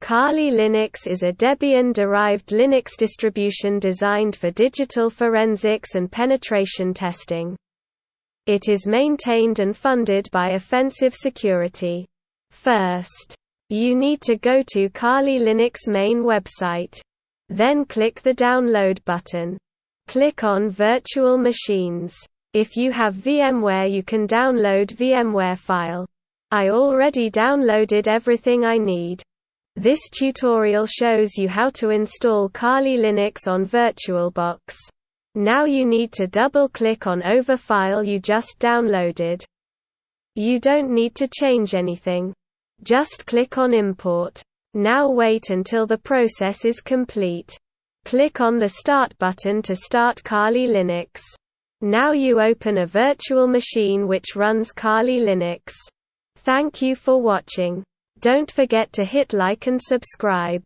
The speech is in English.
Kali Linux is a Debian-derived Linux distribution designed for digital forensics and penetration testing. It is maintained and funded by Offensive Security. First, you need to go to Kali Linux main website. Then click the Download button. Click on Virtual Machines. If you have VMware, you can download VMware file. I already downloaded everything I need. This tutorial shows you how to install Kali Linux on VirtualBox. Now you need to double-click on over file you just downloaded. You don't need to change anything. Just click on Import. Now wait until the process is complete. Click on the Start button to start Kali Linux. Now you open a virtual machine which runs Kali Linux. Thank you for watching. Don't forget to hit like and subscribe.